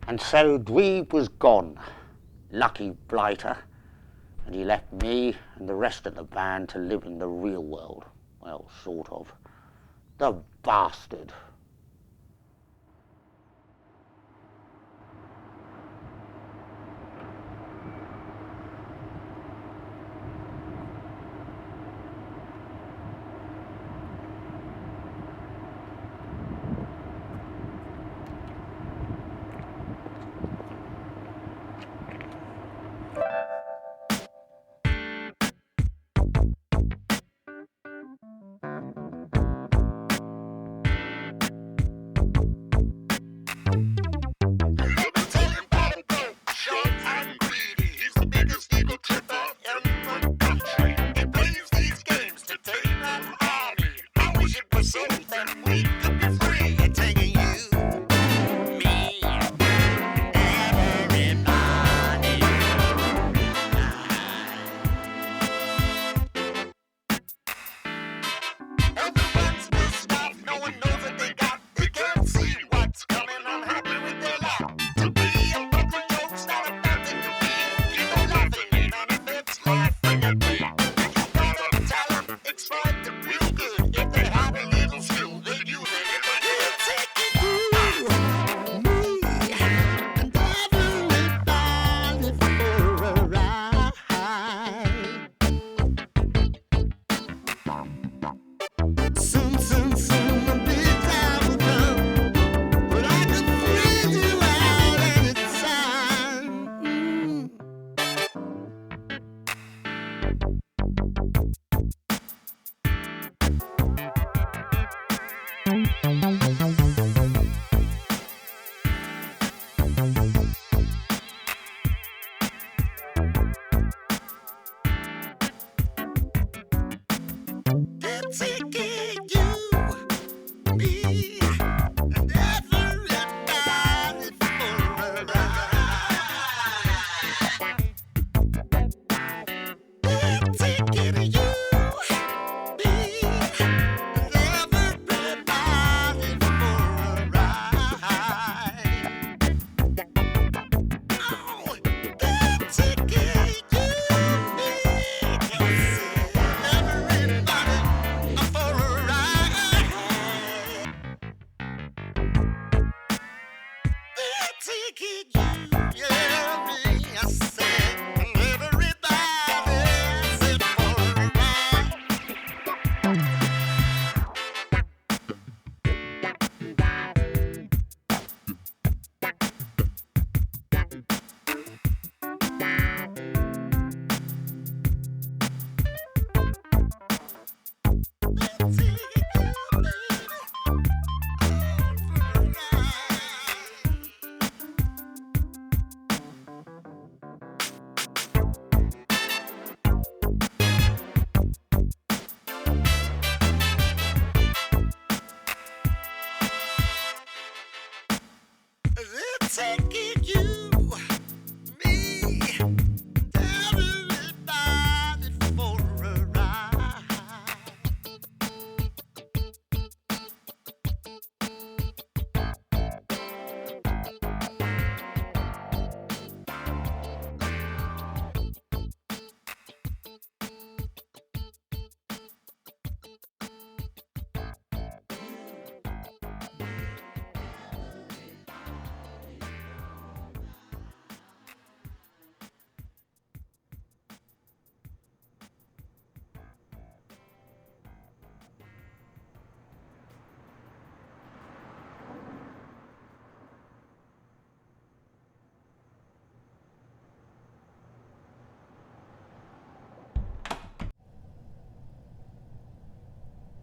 And so Dweeb was gone, lucky blighter, and he left me and the rest of the band to live in the real world. Well, sort of. The bastard.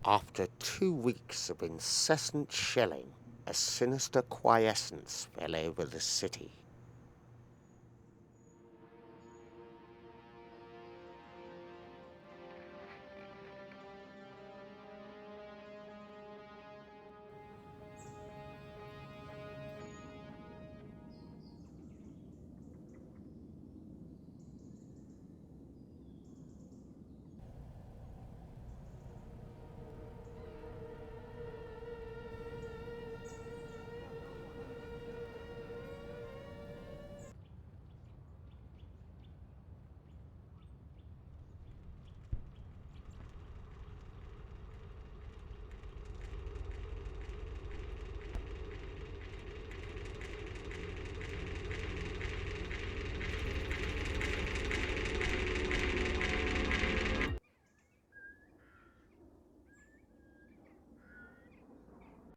After 2 weeks of incessant shelling, a sinister quiescence fell over the city.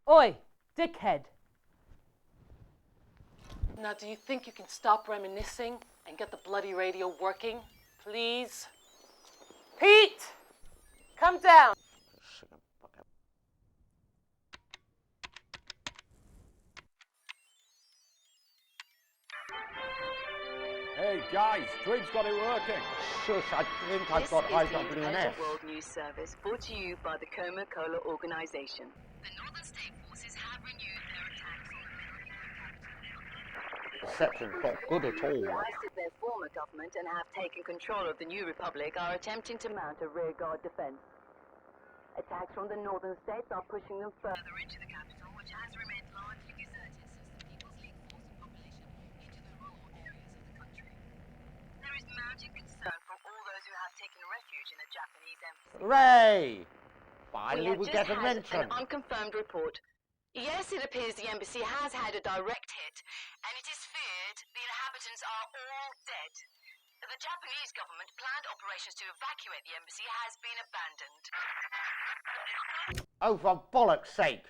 Oi, dickhead. Now, do you think you can stop reminiscing and get the bloody radio working, please? Pete! Come down! Hey guys, Tweed's got it working. Shush, I think I've got This is the IWNS. Independent World News Service, brought to you by the Coca-Cola Organization. The Northern State Forces have renewed their attacks on the Reception's not good at all. The allies of their former government and have taken control of the new republic are attempting to mount a rearguard defense. Attacks from the northern states are pushing them further into the capital, which has remained largely deserted since the People's League forced the population into the rural areas of the country. There is mounting concern from all those who have taken refuge in the Japanese embassy. Hooray! Finally we have get just a had mention. an unconfirmed report. Yes, it appears the embassy has had a direct hit, and it is feared the inhabitants are all dead. The Japanese government planned operations to evacuate the embassy has been abandoned. Oh, for bollock's sake!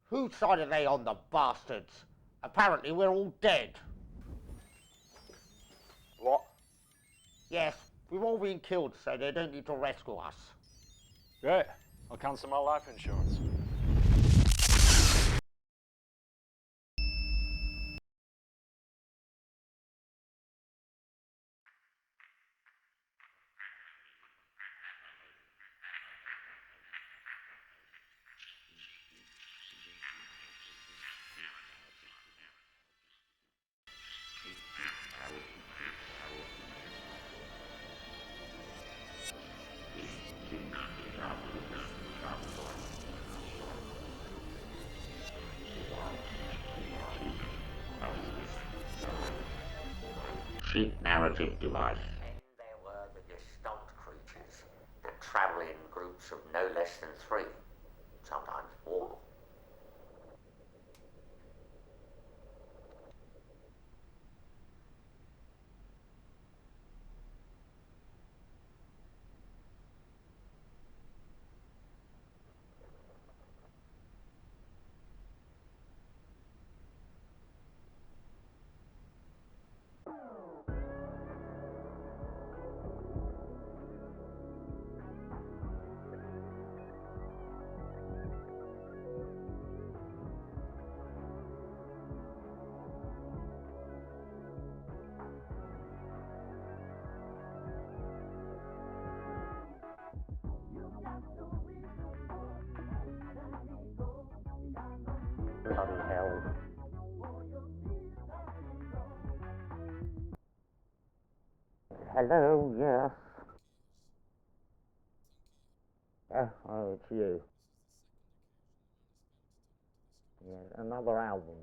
Whose side are they on, the bastards? Apparently we're all dead. What? Yes, we've all been killed, so they don't need to rescue us. Great. I'll cancel my life insurance. Cheap narrative device. And there were the gestalt creatures that travel in groups of no less than 3, sometimes 4. Bloody hell. Hello, yes. Oh, it's you. Yeah, another album.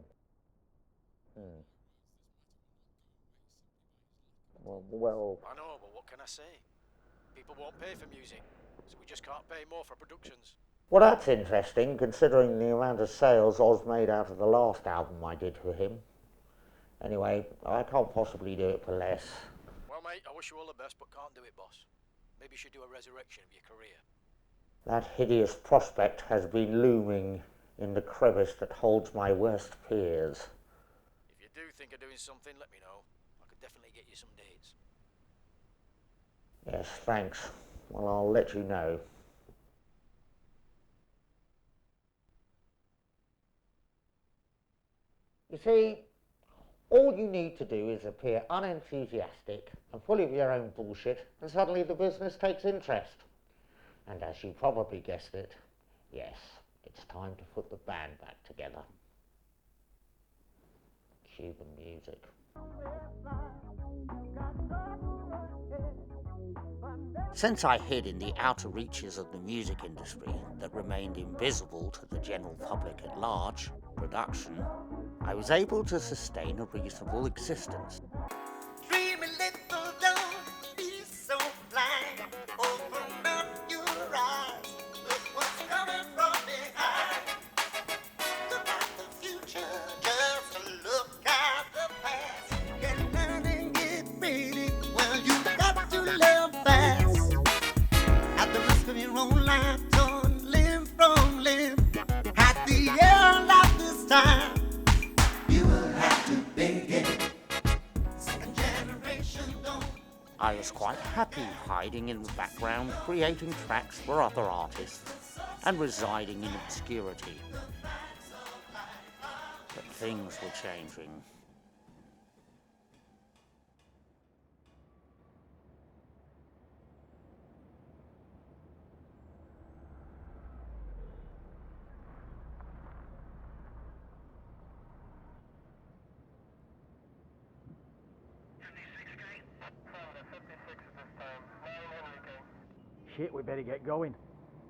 Well, I know, but what can I say? People won't pay for music, so we just can't pay more for productions. well, that's interesting, considering the amount of sales Oz made out of the last album I did for him. Anyway, I can't possibly do it for less. Well, mate, I wish you all the best, but can't do it, boss. Maybe you should do a resurrection of your career. That hideous prospect has been looming in the crevice that holds my worst fears. If you do think of doing something, let me know. I could definitely get you some dates. Yes, thanks. Well, I'll let you know. You see, all you need to do is appear unenthusiastic and full of your own bullshit, and suddenly the business takes interest. And as you probably guessed it, yes, it's time to put the band back together. Cuban music. Since I hid in the outer reaches of the music industry that remained invisible to the general public at large, production, I was able to sustain a reasonable existence. Dreamy little don't be so blind. Open up your eyes. Look what's coming from behind. Look at the future, just look at the past. Get down and get ready. Well, you got to live fast. At the risk of your own life, torn limb from limb. At the airline. I was quite happy hiding in the background, creating tracks for other artists and residing in obscurity. But things were changing. Shit, we better get going.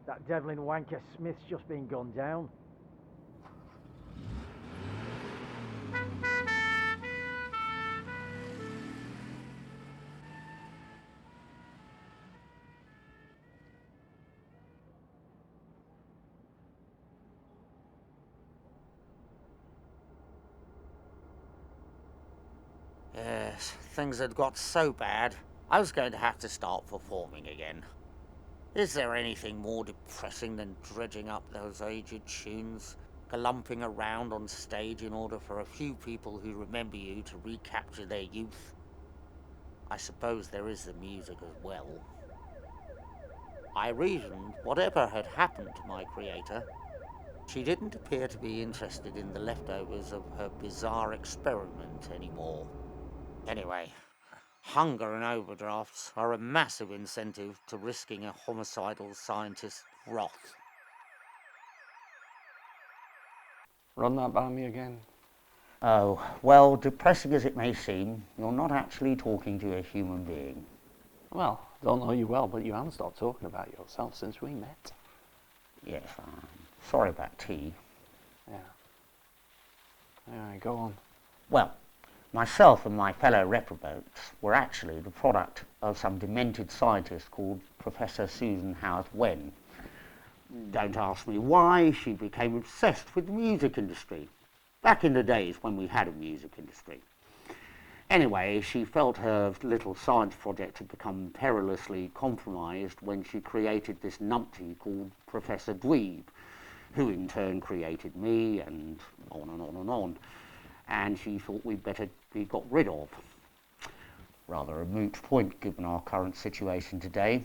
That Devlin wanker Smith's just been gunned down. Yes, things had got so bad, I was going to have to start performing again. Is there anything more depressing than dredging up those aged tunes, galumping around on stage in order for a few people who remember you to recapture their youth? I suppose there is the music as well. I reasoned whatever had happened to my creator, she didn't appear to be interested in the leftovers of her bizarre experiment anymore. Anyway, hunger and overdrafts are a massive incentive to risking a homicidal scientist's wrath. Run that by me again. Oh, well, depressing as it may seem, you're not actually talking to a human being. Well, don't know you well, but you haven't stopped talking about yourself since we met. Yes, sorry about tea. Yeah. Anyway, go on. Well, myself and my fellow reprobates were actually the product of some demented scientist called Professor Susan Howard Wen. Don't ask me why, she became obsessed with the music industry, back in the days when we had a music industry. Anyway, she felt her little science project had become perilously compromised when she created this numpty called Professor Dweeb, who in turn created me, and on and on and on. And she thought we'd better be got rid of. Rather a moot point given our current situation today.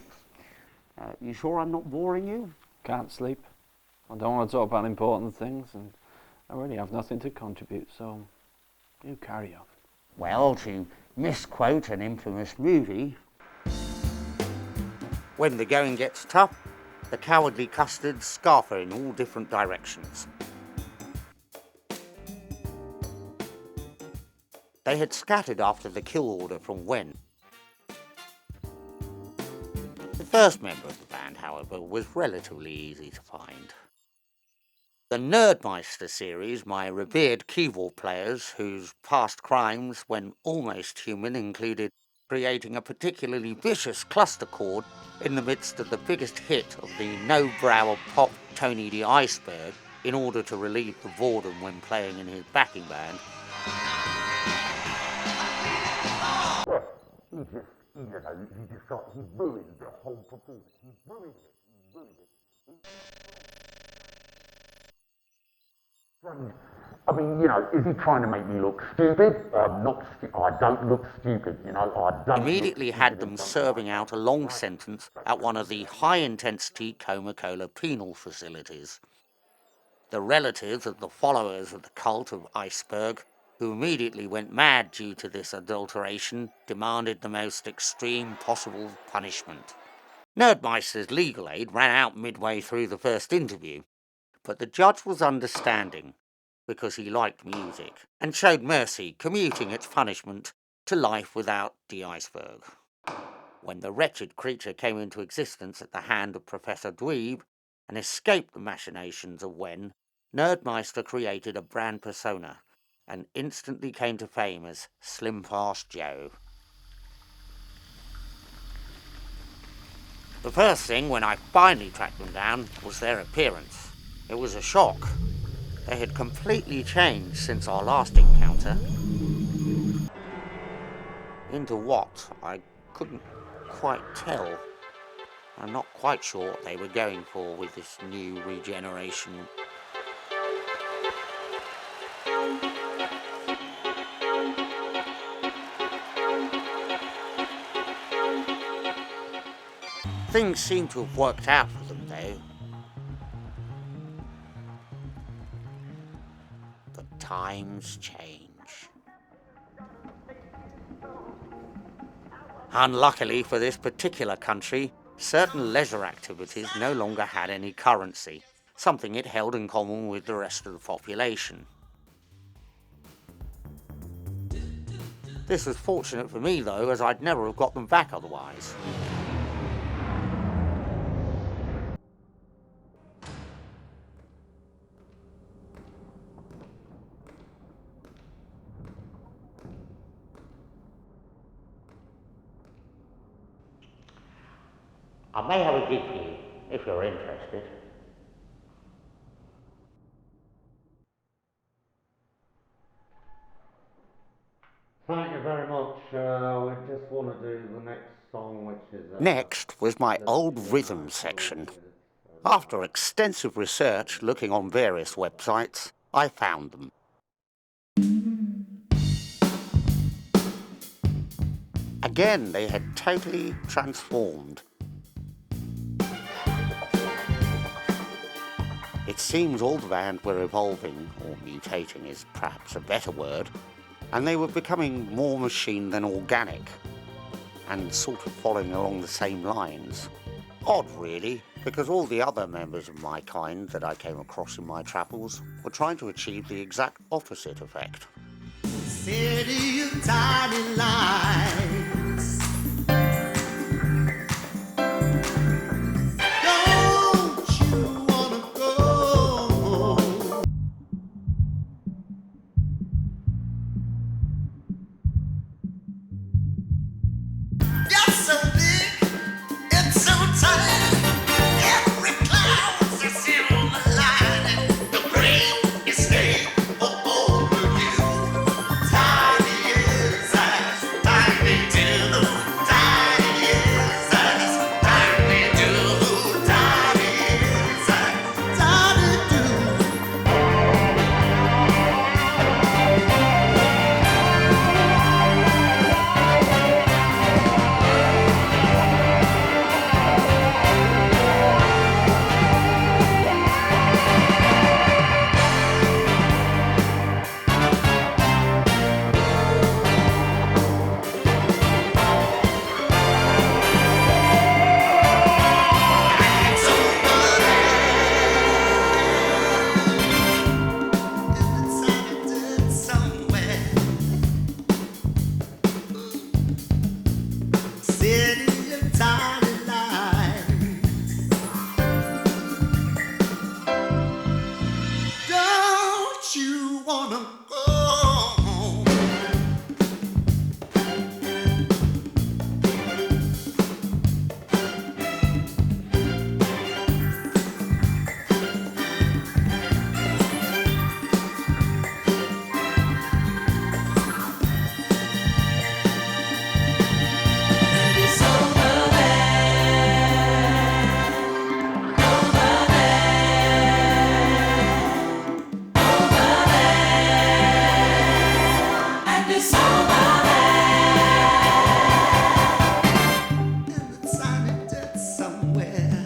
You sure I'm not boring you? Can't sleep. I don't want to talk about important things, and I really have nothing to contribute, so you carry on. Well, to misquote an infamous movie, when the going gets tough, the cowardly custards scarfer in all different directions. They had scattered after the kill order from Wen. The first member of the band, however, was relatively easy to find. The Nerdmeister series, my revered keyboard players, whose past crimes, when almost human, included creating a particularly vicious cluster chord in the midst of the biggest hit of the no-brow pop Tony the Iceberg in order to relieve the boredom when playing in his backing band. He ruined the whole performance. He ruined it. I mean, is he trying to make me look stupid? I don't look stupid, I don't. Immediately had them serving out a long sentence at one of the high-intensity Coca-Cola penal facilities. The relatives of the followers of the cult of Iceberg, who immediately went mad due to this adulteration, demanded the most extreme possible punishment. Nerdmeister's legal aid ran out midway through the first interview, but the judge was understanding, because he liked music, and showed mercy, commuting its punishment to life without the Iceberg. When the wretched creature came into existence at the hand of Professor Dweeb and escaped the machinations of Wen, Nerdmeister created a brand persona and instantly came to fame as Slim Fast Joe. The first thing when I finally tracked them down was their appearance. It was a shock. They had completely changed since our last encounter. Into what? I couldn't quite tell. I'm not quite sure what they were going for with this new regeneration. Things seem to have worked out for them, though. But times change. Unluckily for this particular country, certain leisure activities no longer had any currency, something it held in common with the rest of the population. This was fortunate for me, though, as I'd never have got them back otherwise. I may have a gig for you, if you're interested. Thank you very much. We just want to do the next song, which is... Next was my old rhythm section. After extensive research looking on various websites, I found them. Again, they had totally transformed. It seems all the band were evolving, or mutating is perhaps a better word, and they were becoming more machine than organic, and sort of following along the same lines. Odd, really, because all the other members of my kind that I came across in my travels were trying to achieve the exact opposite effect. City of tiny lights. Don't you wanna go? You're so big, it's so tight. Every cloud's a silver lining. The great escape over you. Tiny is as tiny do. Tiny is as tiny do. Tiny is as tiny do. It's over there, somewhere. City of tiny lights. Don't you wanna go? It's tiny dead somewhere.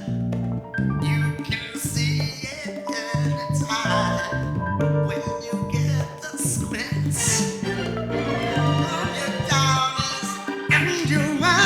You can see it anytime when you get the squints on your dollars and your mind.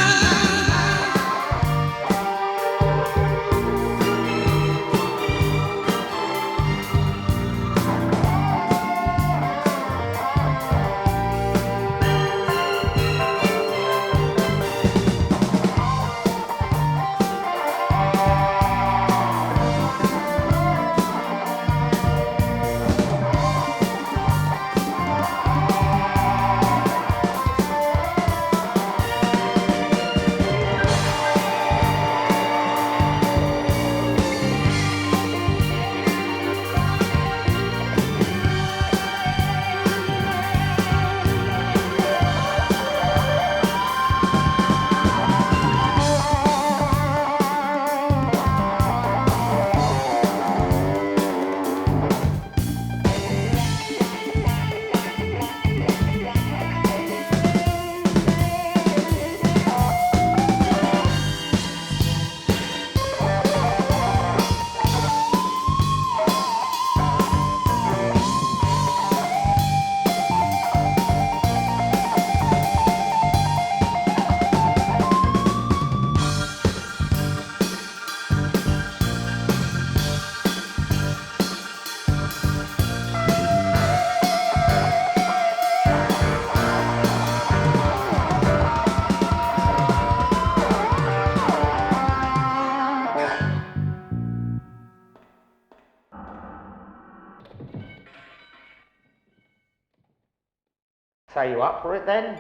So you up for it then?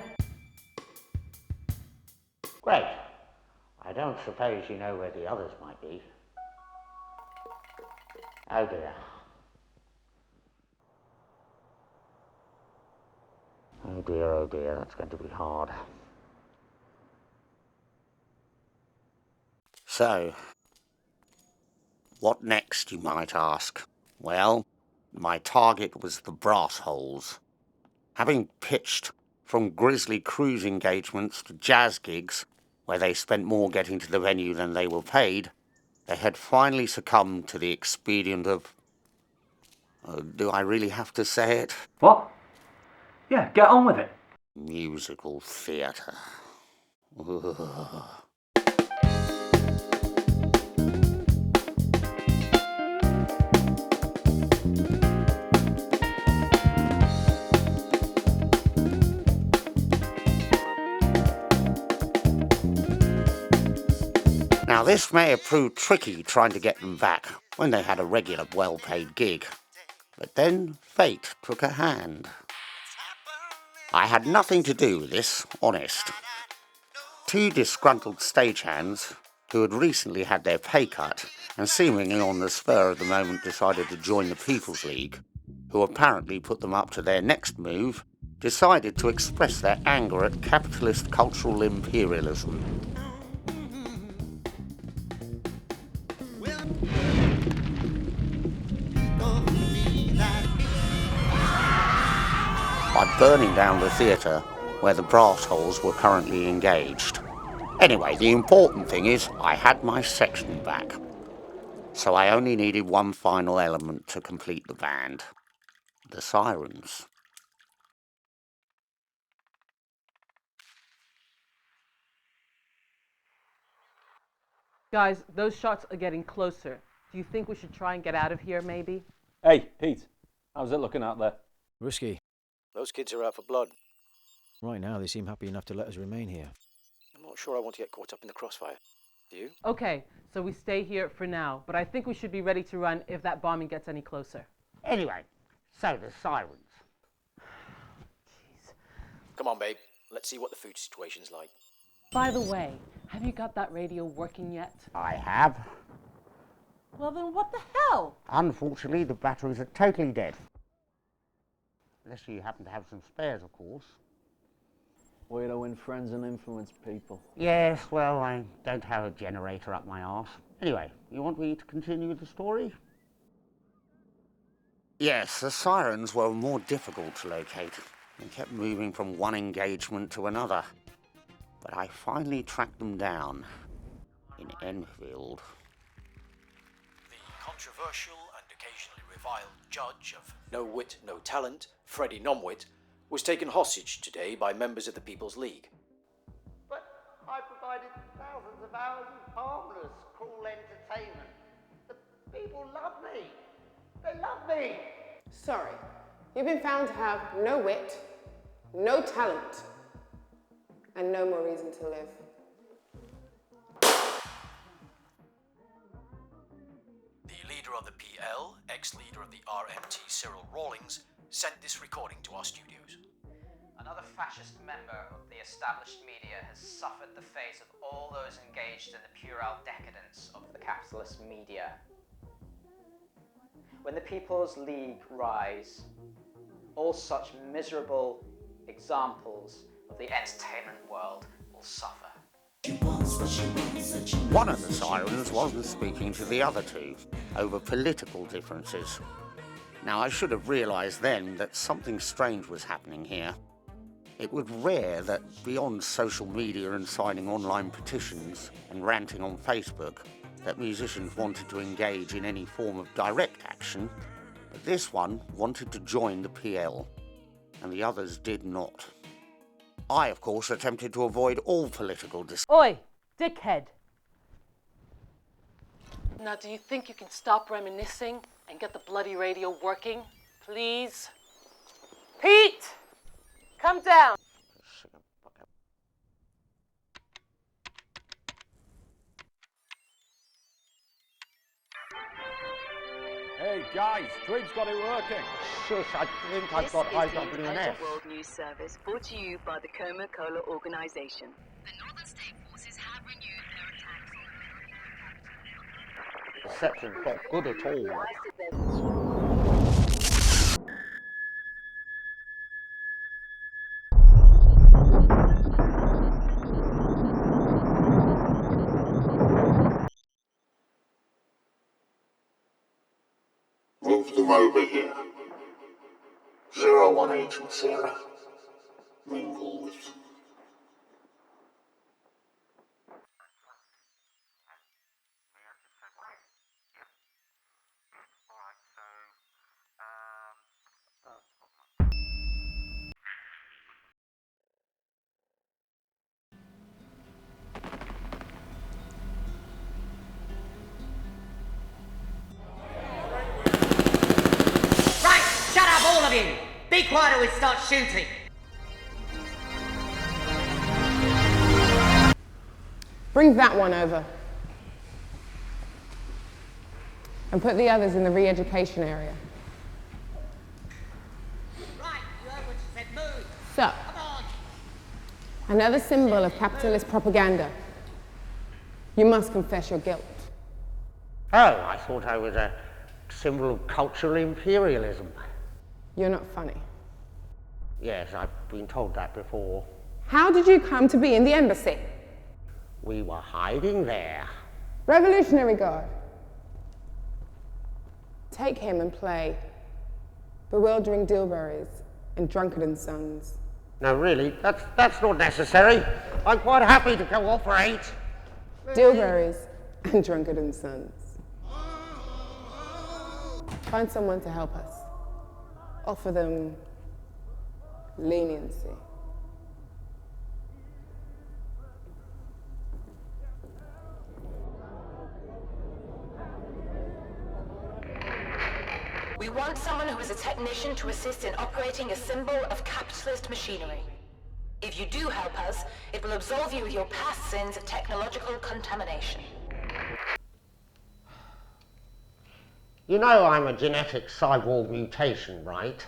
Great. I don't suppose you know where the others might be. Oh dear. Oh dear, that's going to be hard. So, what next, you might ask? Well, my target was the brass holes. Having pitched from grisly cruise engagements to jazz gigs, where they spent more getting to the venue than they were paid, they had finally succumbed to the expedient of... do I really have to say it? What? Yeah, get on with it. Musical theatre. Now, this may have proved tricky trying to get them back when they had a regular, well-paid gig. But then fate took a hand. I had nothing to do with this, honest. Two disgruntled stagehands, who had recently had their pay cut and seemingly on the spur of the moment decided to join the People's League, who apparently put them up to their next move, decided to express their anger at capitalist cultural imperialism. By burning down the theatre where the brass holes were currently engaged. Anyway, the important thing is I had my section back. So I only needed one final element to complete the band. The sirens. Guys, those shots are getting closer. Do you think we should try and get out of here, maybe? Hey, Pete, how's it looking out there? Risky. Those kids are out for blood. Right now, they seem happy enough to let us remain here. I'm not sure I want to get caught up in the crossfire. Do you? Okay, so we stay here for now, but I think we should be ready to run if that bombing gets any closer. Anyway, so the sirens. Jeez. Come on, babe. Let's see what the food situation's like. By the way, have you got that radio working yet? I have. Well then what the hell? Unfortunately, the batteries are totally dead. Unless you happen to have some spares, of course. Way to win friends and influence people. Yes, well, I don't have a generator up my arse. Anyway, you want me to continue with the story? Yes, the sirens were more difficult to locate. They kept moving from one engagement to another. But I finally tracked them down in Enfield. The controversial and occasionally reviled judge of No Wit, No Talent, Freddie Nomwit, was taken hostage today by members of the People's League. But I provided thousands of hours of harmless, cruel entertainment. The people love me. They love me. Sorry, you've been found to have no wit, no talent, and no more reason to live. The leader of the PL, ex-leader of the RMT, Cyril Rawlings, sent this recording to our studios. Another fascist member of the established media has suffered the fate of all those engaged in the puerile decadence of the capitalist media. When the People's League rise, all such miserable examples of the entertainment world will suffer. One of the sirens wasn't speaking to the other two over political differences. Now, I should have realised then that something strange was happening here. It was rare that beyond social media and signing online petitions and ranting on Facebook, that musicians wanted to engage in any form of direct action, but this one wanted to join the PL, and the others did not. I, of course, attempted to avoid all political Oi, dickhead! Now, do you think you can stop reminiscing and get the bloody radio working, please? Pete! Come down! Hey Hey guys, Tweed's got it working. Shush, I think I've got This is the IWNS. Intelligent World News Service, brought to you by the Coca-Cola Organization. The Northern State Forces have renewed their attacks on the Reception's not good at all. Move them over here. 01 Agent Sarah. Mingle with them. Right, shut up, all of you! Be quiet or we start shooting! Bring that one over. And put the others in the re-education area. Right, you heard what she said, move! So, Come on! another symbol of capitalist propaganda. You must confess your guilt. Oh, I thought I was a symbol of cultural imperialism. You're not funny. Yes, I've been told that before. How did you come to be in the embassy? We were hiding there. Revolutionary Guard. Take him and play Bewildering Dilberries in Drunkard & Sons. No, really, that's not necessary. I'm quite happy to cooperate. Dilberries and Drunkard & Sons. Find someone to help us. Offer them leniency. We want someone who is a technician to assist in operating a symbol of capitalist machinery. If you do help us, it will absolve you of your past sins of technological contamination. You know I'm a genetic cyborg mutation, right?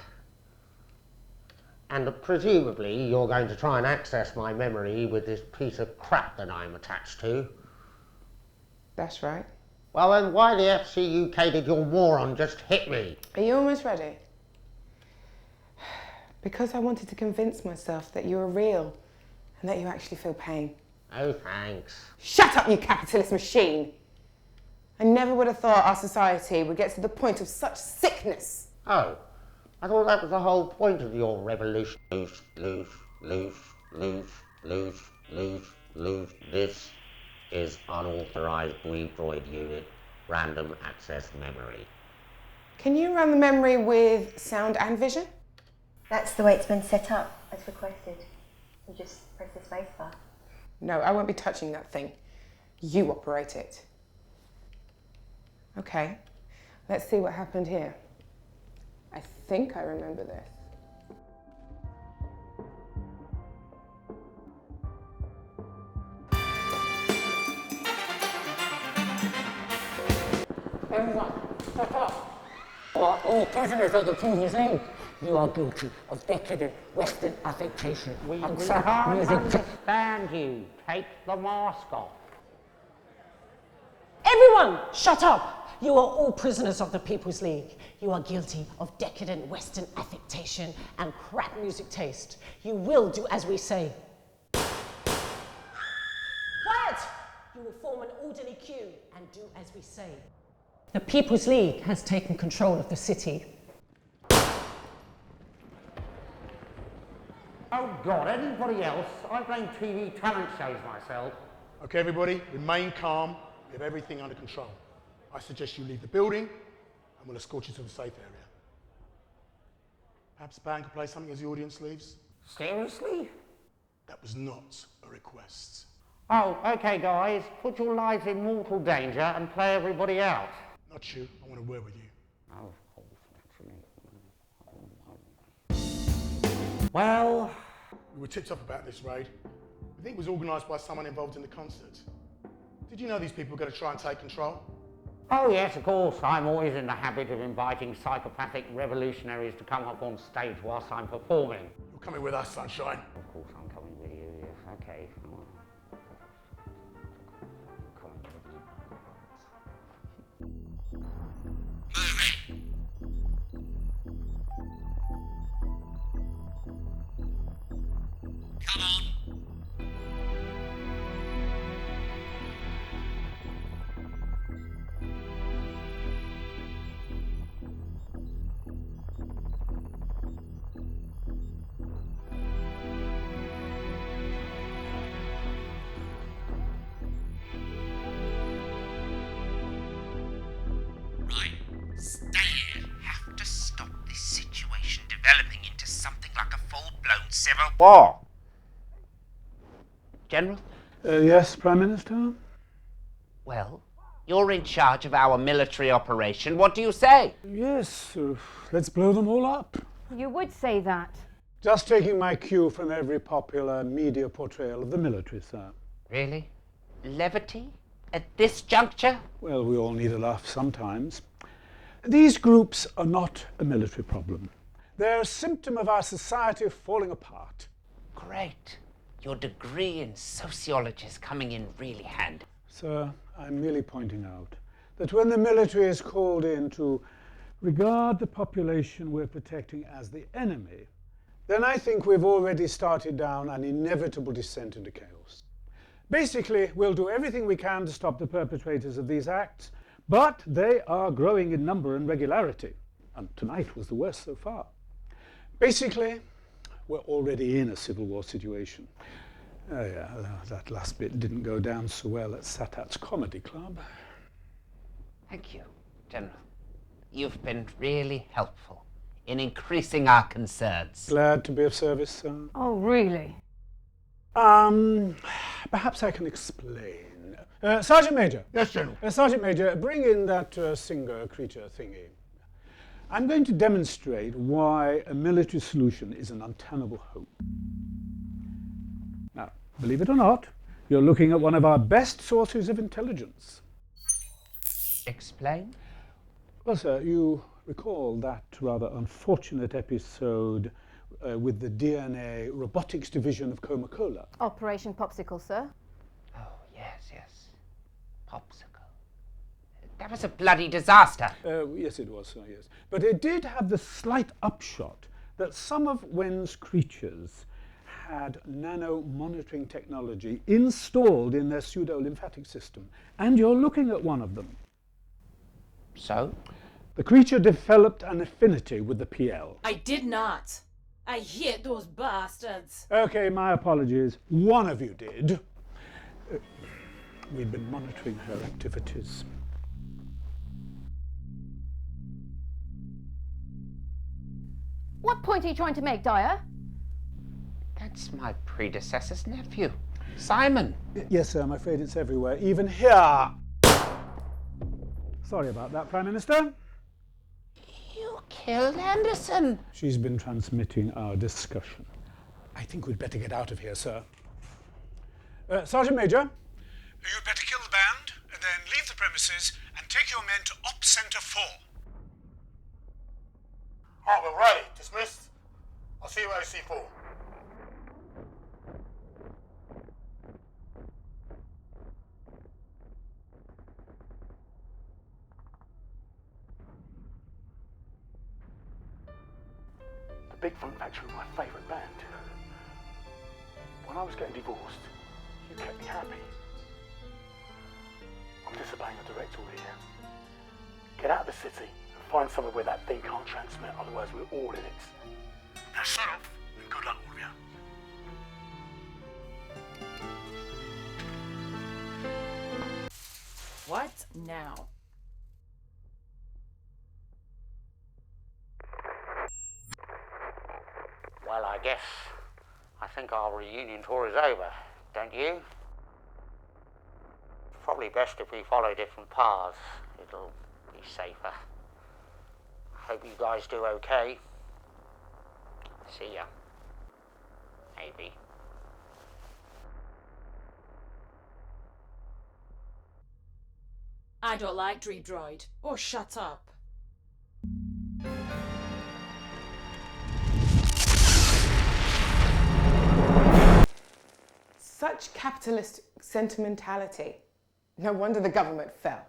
And presumably you're going to try and access my memory with this piece of crap that I'm attached to. That's right. Well then, why the FC UK did your moron just hit me? Are you almost ready? Because I wanted to convince myself that you were real and that you actually feel pain. Oh, thanks. Shut up, you capitalist machine! I never would have thought our society would get to the point of such sickness. Oh, I thought that was the whole point of your revolution. Lose, lose, lose, lose, lose, lose, lose. This is unauthorized Droid unit, random access memory. Can you run the memory with sound and vision? That's the way it's been set up, as requested. You just press the spacebar. No, I won't be touching that thing. You operate it. Okay, let's see what happened here. I think I remember this. Everyone, step up. You are all prisoners of the People's League. You are guilty of decadent Western affectation. We and can't trap music. understand you. Take the mask off. Everyone, shut up! You are all prisoners of the People's League. You are guilty of decadent Western affectation and crap music taste. You will do as we say. Quiet! You will form an orderly queue and do as we say. The People's League has taken control of the city. Oh God, anybody else? I blame TV talent shows myself. Okay, everybody, remain calm. We have everything under control. I suggest you leave the building and we'll escort you to a safe area. Perhaps the band could play something as the audience leaves? Seriously? That was not a request. Oh, okay guys, put your lives in mortal danger and play everybody out. Not you, I want a word with you. Oh, of course, naturally. Well... We were tipped off about this raid. We think it was organised by someone involved in the concert. Did you know these people were going to try and take control? Oh, yes, of course. I'm always in the habit of inviting psychopathic revolutionaries to come up on stage whilst I'm performing. You're coming with us, Sunshine. Of course, I'm coming with you, yes, okay. Come on. Right, stay here. Have to stop this situation developing into something like a full-blown civil war. General? Yes, Prime Minister? Well, you're in charge of our military operation. What do you say? Yes, let's blow them all up. You would say that. Just taking my cue from every popular media portrayal of the military, sir. Really? Levity? At this juncture? Well, we all need a laugh sometimes. These groups are not a military problem. They're a symptom of our society falling apart. Great. Your degree in sociology is coming in really handy. Sir, I'm merely pointing out that when the military is called in to regard the population we're protecting as the enemy, then I think we've already started down an inevitable descent into chaos. Basically, we'll do everything we can to stop the perpetrators of these acts, but they are growing in number and regularity, and tonight was the worst so far. Basically, we're already in a civil war situation. Oh yeah, that last bit didn't go down so well at Satat's Comedy Club. Thank you, General. You've been really helpful in increasing our concerns. Glad to be of service, sir. Oh, really? Perhaps I can explain. Sergeant Major. Yes, General. Sergeant Major, bring in that Singer creature thingy. I'm going to demonstrate why a military solution is an untenable hope. Now, believe it or not, you're looking at one of our best sources of intelligence. Explain? Well, sir, you recall that rather unfortunate episode with the DNA robotics division of Coca-Cola. Operation Popsicle, sir. Oh, yes. Popsicle. That was a bloody disaster. Yes, it was, sir, yes. But it did have the slight upshot that some of Wen's creatures had nano-monitoring technology installed in their pseudo-lymphatic system. And you're looking at one of them. So? The creature developed an affinity with the PL. I did not. I hate those bastards. Okay, my apologies. One of you did. We've been monitoring her activities. What point are you trying to make, Dyer? That's my predecessor's nephew, Simon. Yes, sir, I'm afraid it's everywhere, even here. Sorry about that, Prime Minister. You killed Anderson. She's been transmitting our discussion. I think we'd better get out of here, sir. Sergeant Major, you'd better kill the band, and then leave the premises and take your men to Op Center 4. All right, we're ready. Dismissed. I'll see you at OC4. The Big Funk Factory were my favourite band. When I was getting divorced, you kept me happy. I'm disobeying the director here. Get out of the city and find somewhere where that thing can't transmit, otherwise we're all in it. Now shut off and good luck, all of you. What now? Well, I think our reunion tour is over, don't you? Probably best if we follow different paths. It'll be safer. Hope you guys do okay. See ya. Maybe. I don't like Dream Droid. Oh, shut up. Such capitalist sentimentality. No wonder the government fell.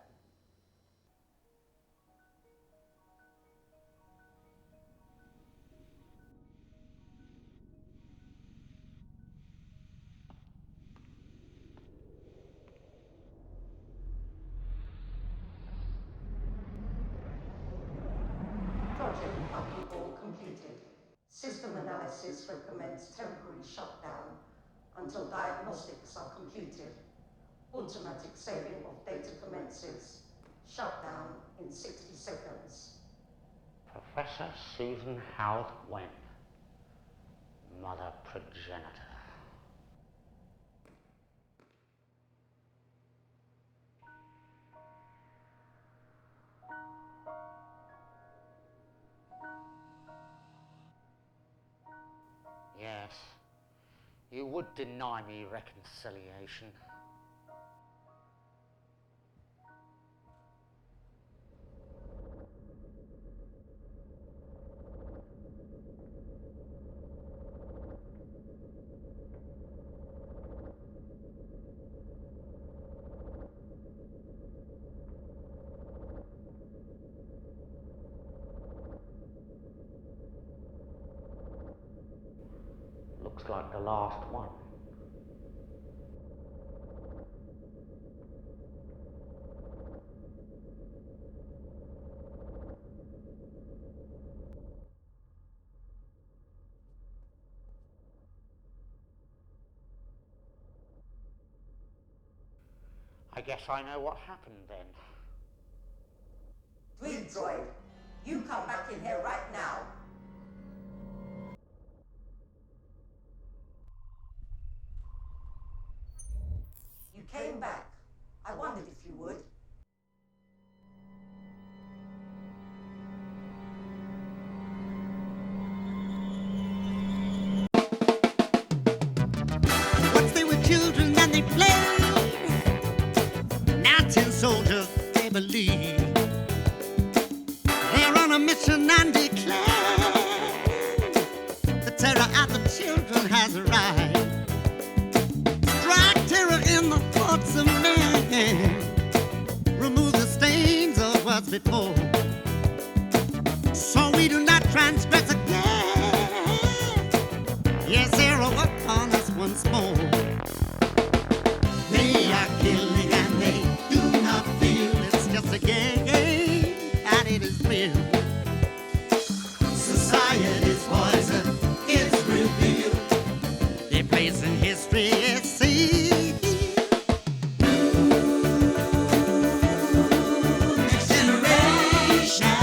Project Buckyballs completed. System analysis recommends temporary shutdown until diagnostics are completed. Automatic saving of data commences. Shutdown in 60 seconds. Professor Susan Howard Wen, Mother Progenitor. Yes, you would deny me reconciliation. Looks like the last one. I guess I know what happened then. Dream Droid, you come back in here right now. You came back. I wondered if you would. Once they were children and they played. Now 10 soldiers, they believe. They're on a mission and declare the terror of the children has arrived. Strike terror in the hearts of men. Remove the stains of what's before. So we do not transgress again. Yes, zero upon us once more. They are killing and they do not feel it's just a game and it is real. Society's poison is revealed. Their place in history is seen. Next generation,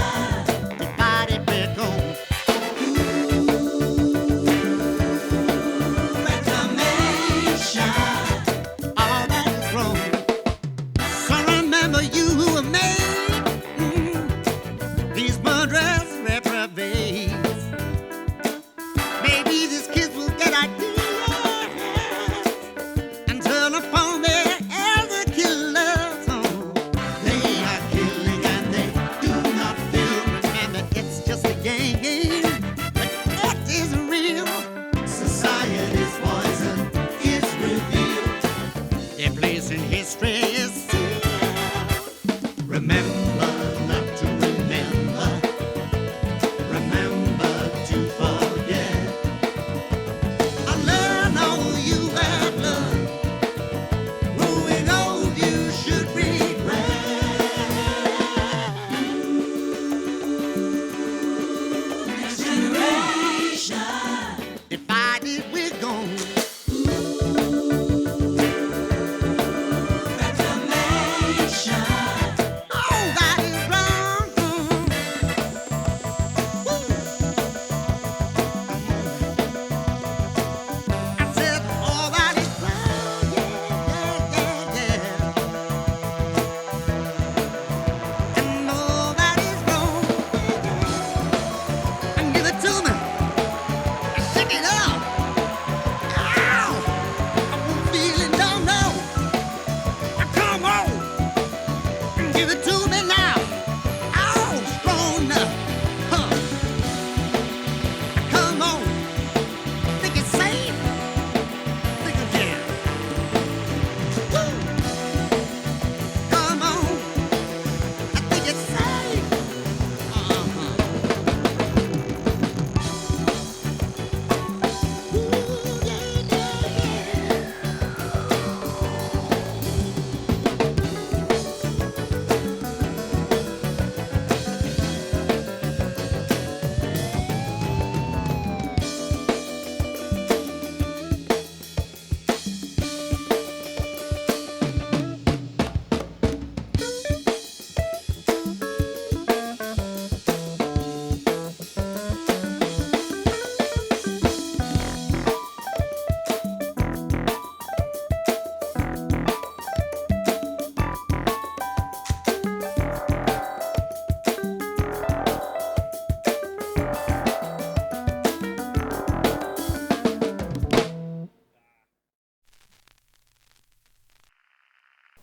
divided we're gone. Reclamation, all that is wrong. So remember you who were made these murderous reprobates. Maybe these kids will get ideas and turn upon their elder killers. Oh, they are killing and they do not feel. Remember, it's just a game, but it is real. Society's poison is revealed. Their place in history is sealed. Remember not to remember. Remember to forget. I learn all you have learned. Growing old, you should regret. Next generation, divided we're gone. Reclamation, oh,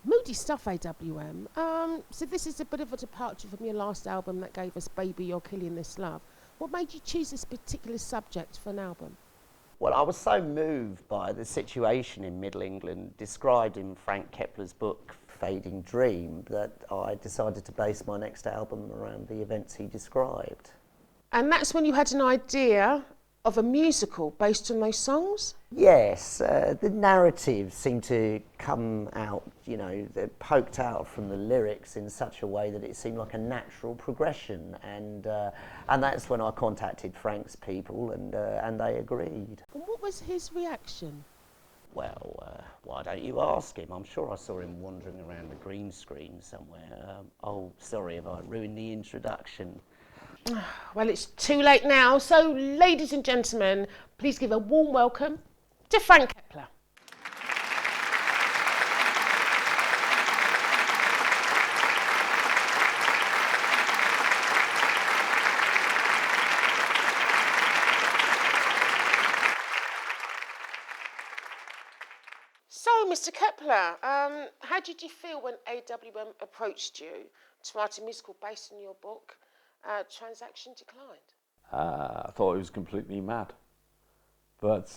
Moody stuff, AWM. So this is a bit of a departure from your last album that gave us Baby You're Killing This Love. What made you choose this particular subject for an album? Well, I was so moved by the situation in Middle England described in Frank Kepler's book Fading Dream that I decided to base my next album around the events he described. And that's when you had an idea of a musical based on those songs? Yes, the narrative seemed to come out, they're poked out from the lyrics in such a way that it seemed like a natural progression, and that's when I contacted Frank's people, and they agreed. And what was his reaction? Well, why don't you ask him? I'm sure I saw him wandering around the green screen somewhere. Oh, sorry if I ruined the introduction. Well, it's too late now, so ladies and gentlemen, please give a warm welcome to Frank Kepler. So, Mr. Kepler, how did you feel when AWM approached you to write a musical based on your book, Transaction Declined? I thought he was completely mad. But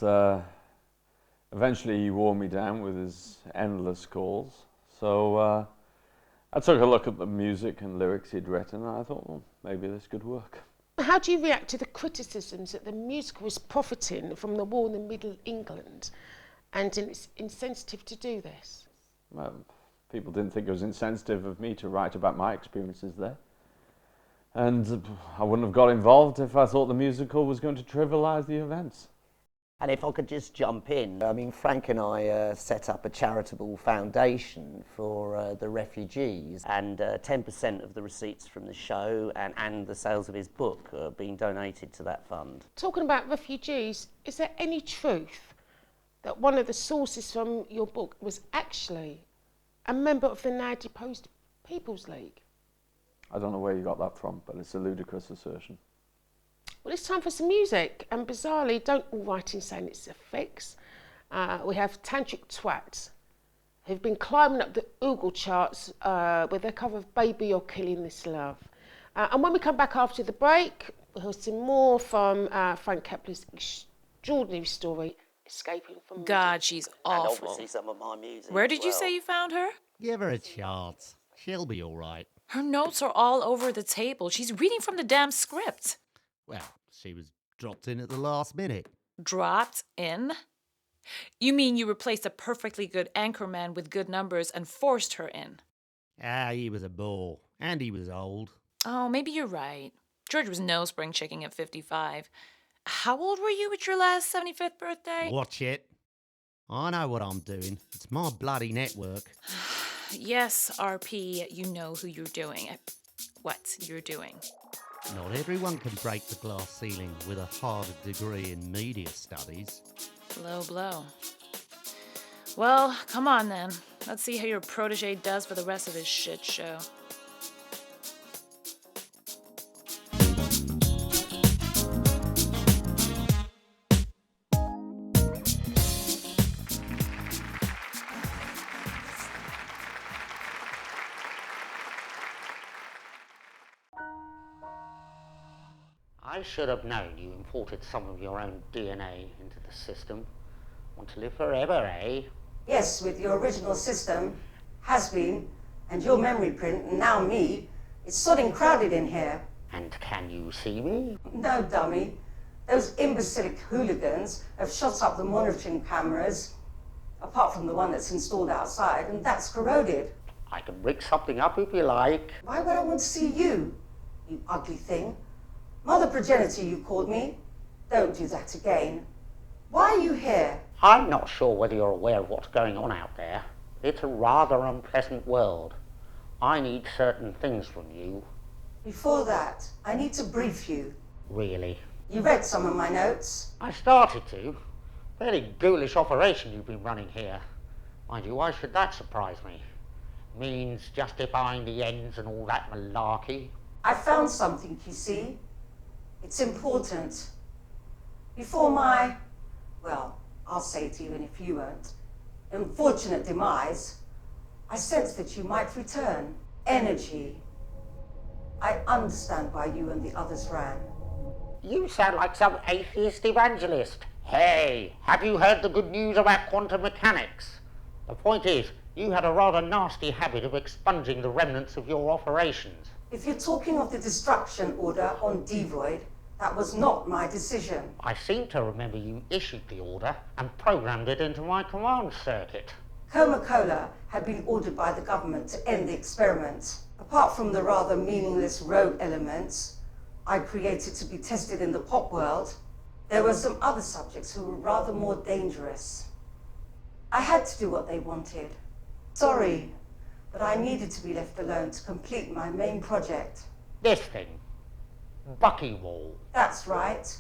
eventually he wore me down with his endless calls. So I took a look at the music and lyrics he'd written, and I thought, well, maybe this could work. How do you react to the criticisms that the musical is profiting from the war in the Middle England and it's insensitive to do this? Well, people didn't think it was insensitive of me to write about my experiences there. And I wouldn't have got involved if I thought the musical was going to trivialise the events. And if I could just jump in, I mean, Frank and I set up a charitable foundation for the refugees, and 10% of the receipts from the show and the sales of his book are being donated to that fund. Talking about refugees, is there any truth that one of the sources from your book was actually a member of the now deposed People's League? I don't know where you got that from, but it's a ludicrous assertion. Well, it's time for some music, and bizarrely, don't all write in saying it's a fix. We have Tantric Twat, who've been climbing up the Google charts with their cover of Baby You're Killing This Love. And when we come back after the break, we'll hear some more from Frank Kepler's extraordinary story, Escaping from... God, she's awful. And obviously some of my music. Where did you say you found her? Give her a chance. She'll be all right. Her notes are all over the table. She's reading from the damn script. Well, she was dropped in at the last minute. Dropped in? You mean you replaced a perfectly good anchorman with good numbers and forced her in? Ah, he was a bore. And he was old. Oh, maybe you're right. George was no spring chicken at 55. How old were you at your last 75th birthday? Watch it. I know what I'm doing. It's my bloody network. Yes, RP, you know who you're doing. What you're doing. Not everyone can break the glass ceiling with a Harvard degree in media studies. Low blow. Well, come on then. Let's see how your protege does for the rest of his shit show. I should have known you imported some of your own DNA into the system. Want to live forever, eh? Yes, with your original system, has been, and your memory print, and now me, it's sodding crowded in here. And can you see me? No, dummy. Those imbecilic hooligans have shot up the monitoring cameras, apart from the one that's installed outside, and that's corroded. I can rig something up if you like. Why would I want to see you, you ugly thing? Mother progenitor, you called me. Don't do that again. Why are you here? I'm not sure whether you're aware of what's going on out there. It's a rather unpleasant world. I need certain things from you. Before that, I need to brief you. Really? You read some of my notes? I started to. Fairly ghoulish operation you've been running here. Mind you, why should that surprise me? Means justifying the ends and all that malarkey. I found something, you see. It's important. Before my, well, I'll say it even if you won't, unfortunate demise, I sensed that you might return. Energy. I understand why you and the others ran. You sound like some atheist evangelist. Hey, have you heard the good news about quantum mechanics? The point is, you had a rather nasty habit of expunging the remnants of your operations. If you're talking of the destruction order on Devoid, that was not my decision. I seem to remember you issued the order and programmed it into my command circuit. Coca-Cola had been ordered by the government to end the experiment. Apart from the rather meaningless rogue elements I created to be tested in the pop world, there were some other subjects who were rather more dangerous. I had to do what they wanted. Sorry, but I needed to be left alone to complete my main project. This thing. Buckywall. That's right.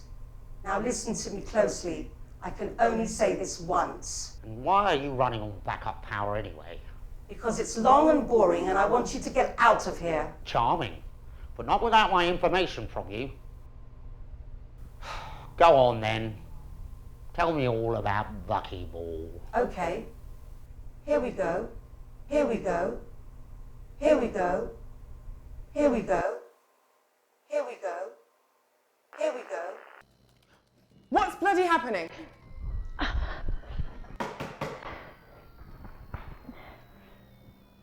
Now listen to me closely. I can only say this once. And why are you running on backup power anyway? Because it's long and boring and I want you to get out of here. Charming, but not without my information from you. Go on then. Tell me all about Buckyball. Okay. Here we go. Here we go. Here we go. Here we go. Here we go. Here we go. What's bloody happening?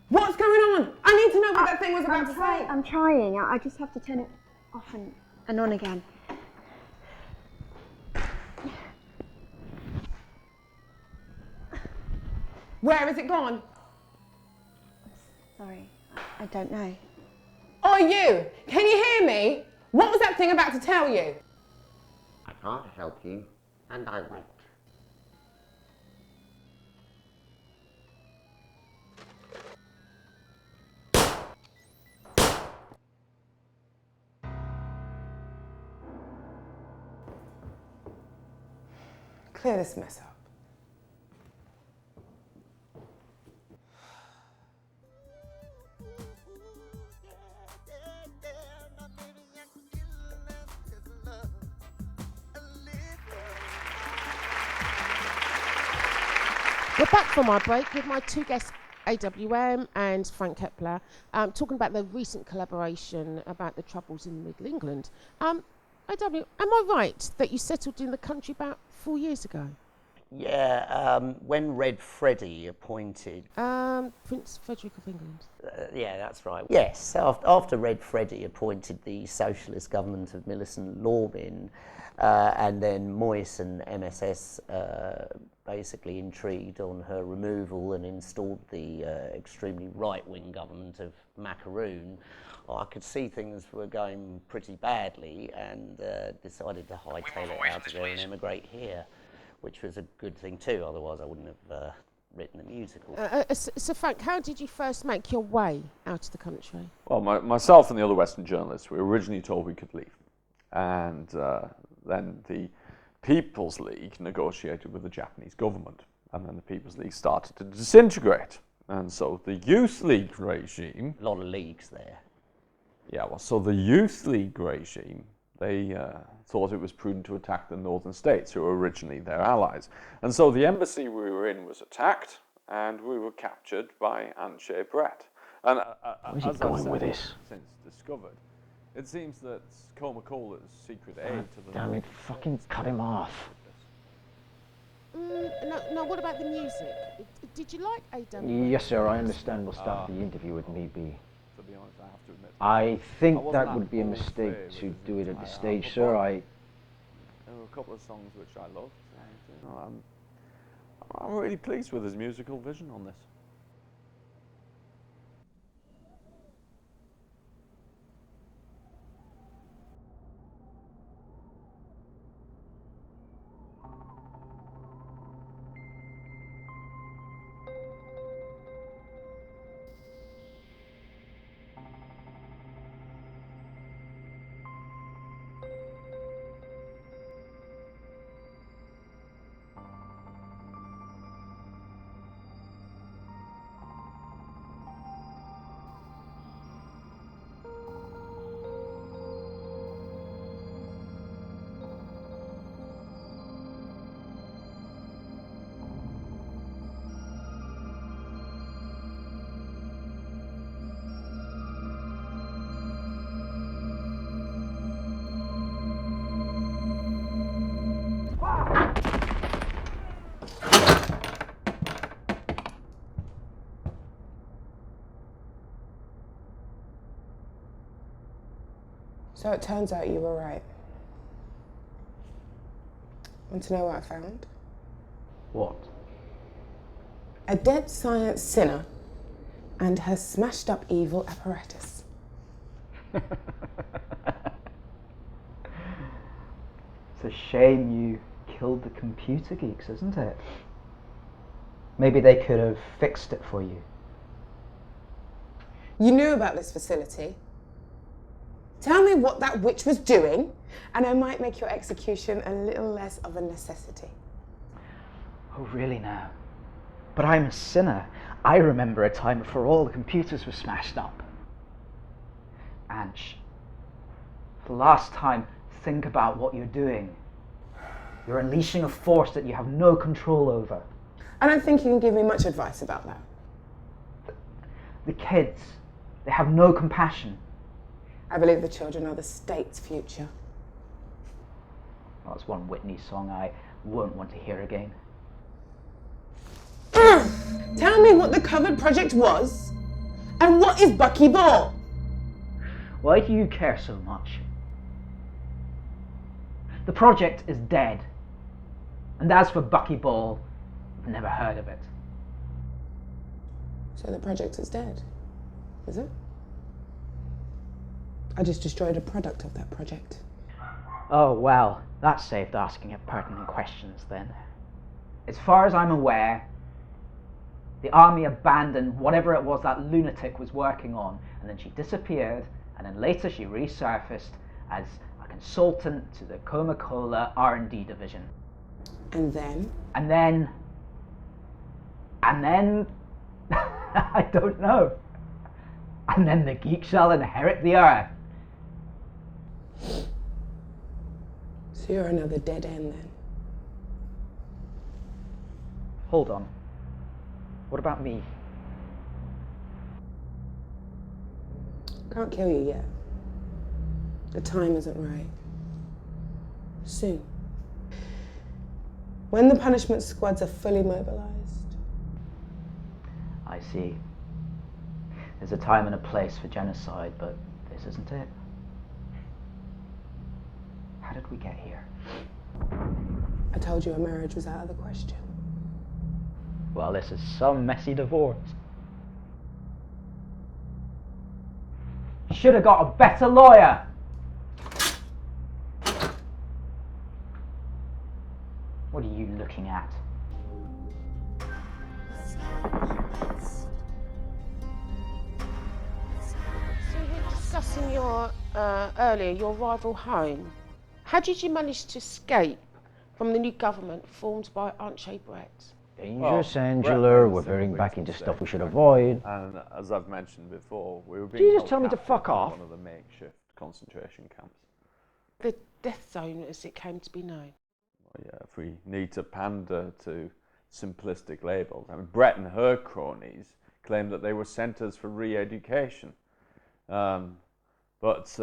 What's going on? I need to know what that thing was about to say. I'm trying. I just have to turn it off and on again. Where has it gone? Sorry, I don't know. Oh, you! Can you hear me? What was that thing about to tell you? I can't help you, and I won't. Clear this mess up. We're back from our break with my two guests, AWM and Frank Kepler, talking about the recent collaboration about the troubles in Middle England. AW, am I right that you settled in the country about 4 years ago? Yeah, when Red Freddy appointed... Prince Frederick of England. Yeah, that's right. Yes, after Red Freddy appointed the socialist government of Millicent Lormin, and then Moyes and MSS basically intrigued on her removal and installed the extremely right-wing government of Macaroon, I could see things were going pretty badly and decided to hightail it out of there and emigrate here, which was a good thing too, otherwise I wouldn't have written the musical. So Frank, how did you first make your way out of the country? Well, myself and the other Western journalists were originally told we could leave. And then the People's League negotiated with the Japanese government. And then the People's League started to disintegrate. And so the Youth League regime... A lot of leagues there. Yeah, well, so the Youth League regime, they thought it was prudent to attack the northern states, who were originally their allies. And so the embassy we were in was attacked, and we were captured by Anshe Brett. And Where's he going with this? Since discovered, it seems that Coca-Cola's secret aid to the... Damn it, fucking cut him off. No, what about the music? Did you like AW? Yes, sir, I understand we'll start the interview with me be. To be honest, I have to admit. I think that would be a mistake to do it at this stage, sir. There were a couple of songs which I loved. And, I'm really pleased with his musical vision on this. So it turns out you were right. Want to know what I found? What? A dead science sinner and her smashed up evil apparatus. It's a shame you killed the computer geeks, isn't it? Maybe they could have fixed it for you. You knew about this facility. Tell me what that witch was doing, and I might make your execution a little less of a necessity. Oh, really now? But I'm a sinner. I remember a time before all the computers were smashed up. Ange, for the last time, think about what you're doing. You're unleashing a force that you have no control over. I don't think you can give me much advice about that. The kids, they have no compassion. I believe the children are the state's future. That's one Whitney song I won't want to hear again. Tell me what the covered project was, and what is Buckyball? Why do you care so much? The project is dead. And as for Buckyball, I've never heard of it. So the project is dead, is it? I just destroyed a product of that project. Oh, well, that saved asking pertinent questions then. As far as I'm aware, the army abandoned whatever it was that lunatic was working on, and then she disappeared, and then later she resurfaced as a consultant to the Coca-Cola R&D division. And then? And then, I don't know. And then the geek shall inherit the earth. So you're another dead end then? Hold on. What about me? Can't kill you yet. The time isn't right. Soon. When the punishment squads are fully mobilized. I see. There's a time and a place for genocide, but this isn't it. How did we get here? I told you a marriage was out of the question. Well, this is some messy divorce. Should have got a better lawyer. What are you looking at? So you were discussing earlier your rival home. How did you manage to escape from the new government formed by Aunt Shay Brett? Dangerous, Angela. We're veering back into stuff we should avoid. And as I've mentioned before, we were Did being you just tell me to captive fuck in off? one of the makeshift concentration camps. The death zone, as it came to be known. Well, yeah, if we need to pander to simplistic labels. I mean, Brett and her cronies claimed that they were centres for re-education. But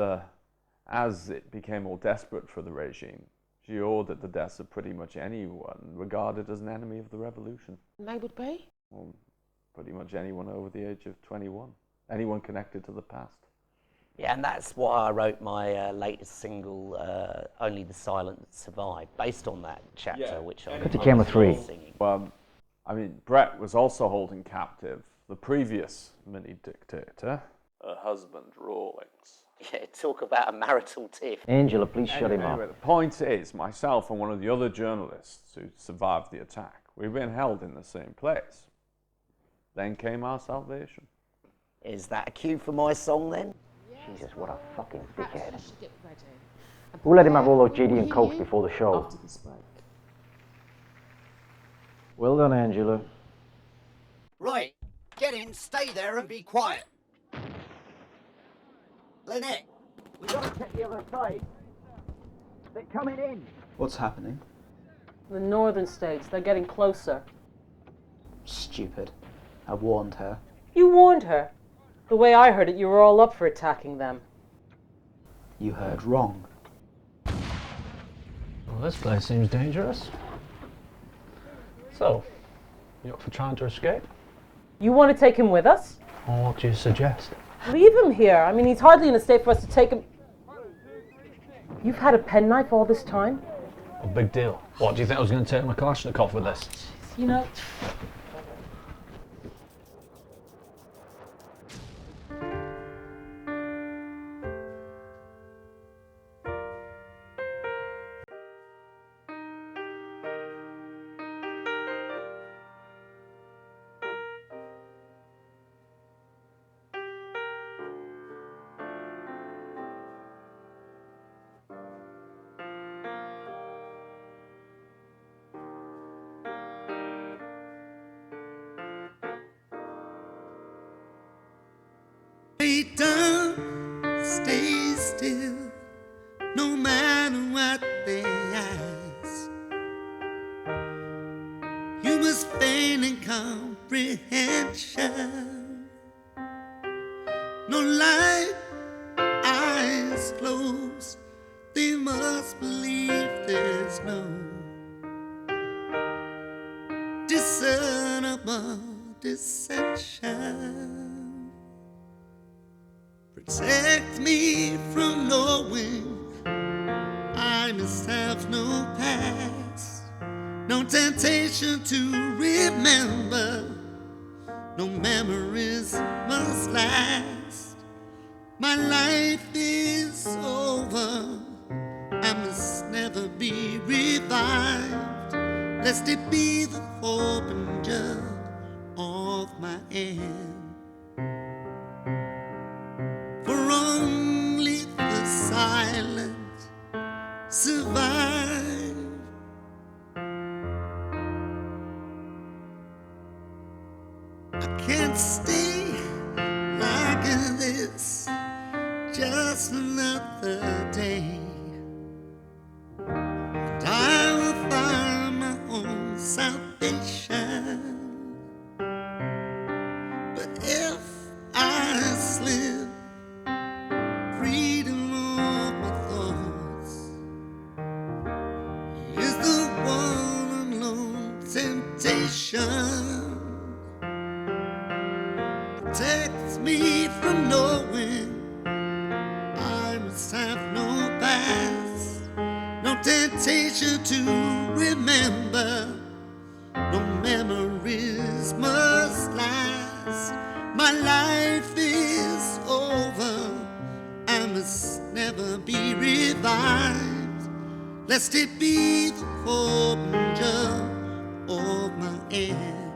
as it became more desperate for the regime, she ordered the deaths of pretty much anyone regarded as an enemy of the revolution. And they would be? Well, pretty much anyone over the age of 21. Anyone connected to the past. Yeah, and that's why I wrote my latest single, Only the Silent Survive, based on that chapter, which I... Cut to camera 3. Well, I mean, Brett was also holding captive the previous mini-dictator, her husband, Rawlings. Yeah, talk about a marital tiff. Angela, please shut him Anyway, up. the point is, myself and one of the other journalists who survived the attack, we've been held in the same place. Then came our salvation. Is that a cue for my song then? Jesus, what a fucking dickhead. We'll let him have all those GD and Cokes before the show. Well done, Angela. Right, get in, stay there and be quiet. Lynette, we gotta check the other side. They're coming in. What's happening? The northern states, they're getting closer. Stupid. I warned her. You warned her. The way I heard it, you were all up for attacking them. You heard wrong. Well, this place seems dangerous. So, you up for trying to escape? You want to take him with us? Or what do you suggest? Leave him here. I mean, he's hardly in a state for us to take him. You've had a penknife all this time? A big deal. What, do you think I was going to take my Kalashnikov with this? You know... Stay down, stay still, no matter what they ask. You must feign incomprehension. No light, eyes closed, they must believe there's no discernible deception. Protect me from knowing I must have no past, no temptation to remember, no memories must last. My life is over, I must never be revived, lest it be the hope and joy of my end. For only the silent survive. I can't stay like this just another day, and I will find my own salvation. But if I slip freedom of my thoughts is the one unknown temptation. Protects me from knowing I must have no past, no temptation to remember, no memories must last. My life is over, I must never be revived, lest it be the hope and joy of my end.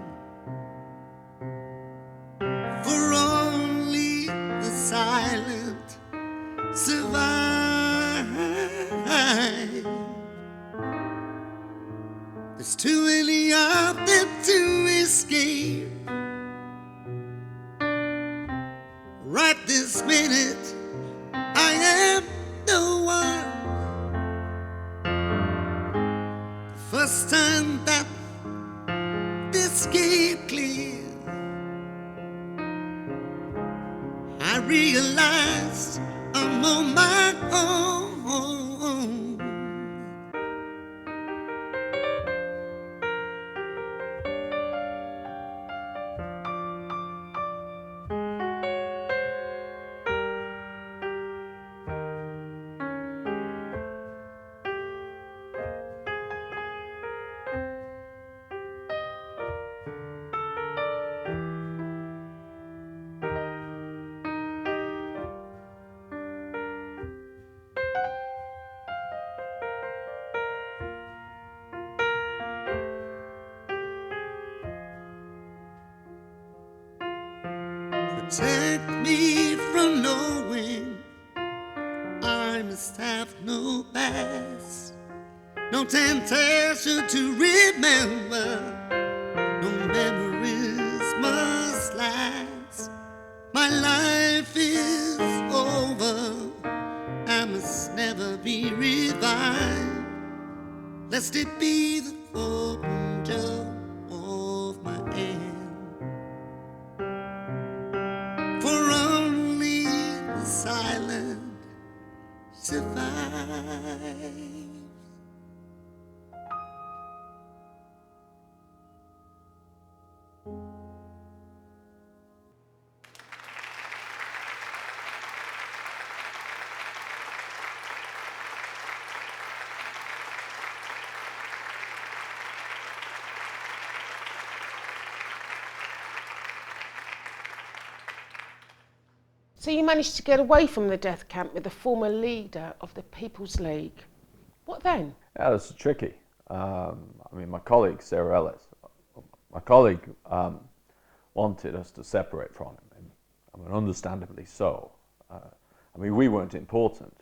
For only the silent survive. There's too many of them to escape. Right this minute, I am the one. The first time that this came clear, I realized I'm on my own. Protect me from knowing I must have no past, no temptation to remember, no memories must last. My life is over, I must never be revived, lest it be the hope and joy of my end. For only the silent survive. So you managed to get away from the death camp with the former leader of the People's League. What then? Yeah, that's tricky. I mean, my colleague, Sarah Ellis, wanted us to separate from him, and understandably so. I mean, we weren't important,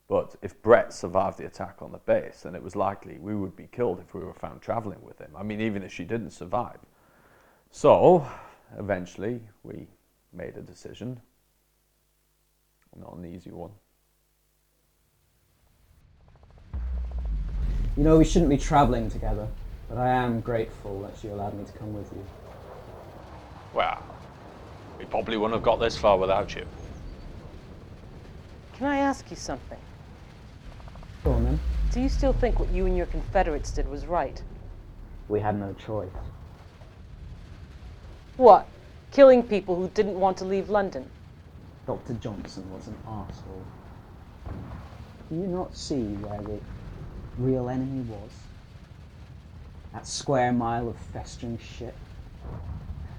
but if Brett survived the attack on the base, then it was likely we would be killed if we were found travelling with him. I mean, even if she didn't survive. So, eventually, we made a decision. Not an easy one. You know, we shouldn't be travelling together, but I am grateful that you allowed me to come with you. Well, we probably wouldn't have got this far without you. Can I ask you something? Go on then. Do you still think what you and your Confederates did was right? We had no choice. What? Killing people who didn't want to leave London? Dr. Johnson was an arsehole. Do you not see where the real enemy was? That square mile of festering shit.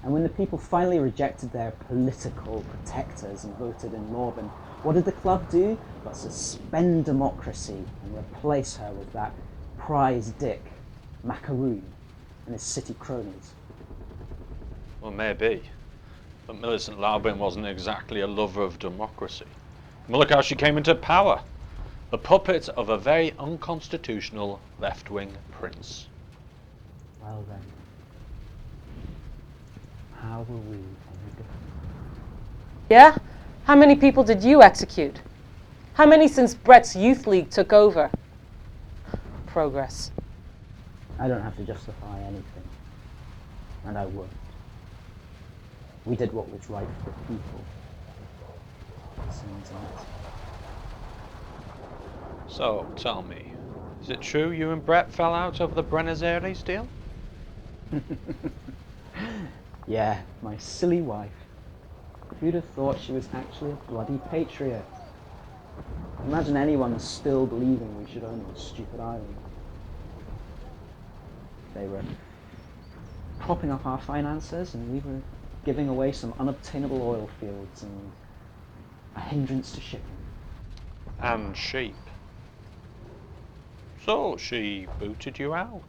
And when the people finally rejected their political protectors and voted in Morven, what did the club do but suspend democracy and replace her with that prize dick, Macaroon, and his city cronies? Well, maybe. But Millicent Laubin wasn't exactly a lover of democracy. Well, look how she came into power. The puppet of a very unconstitutional left-wing prince. Well then, how will we end it? Yeah? How many people did you execute? How many since Brett's Youth League took over? Progress. I don't have to justify anything. And I won't. We did what was right for the people. Seems like. So, tell me, is it true you and Brett fell out over the Buenos Aires deal? Yeah, my silly wife. Who'd have thought she was actually a bloody patriot? Imagine anyone still believing we should own this stupid island. They were propping up our finances and we were giving away some unobtainable oil fields and a hindrance to shipping. And sheep. So she booted you out.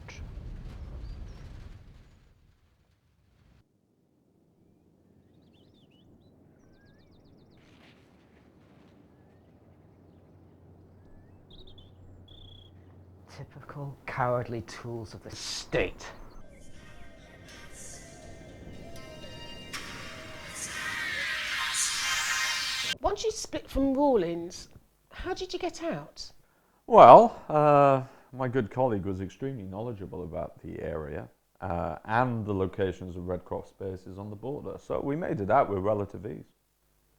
Typical cowardly tools of the state. Once you split from Rawlins, how did you get out? Well, my good colleague was extremely knowledgeable about the area and the locations of Red Cross bases on the border, so we made it out with relative ease.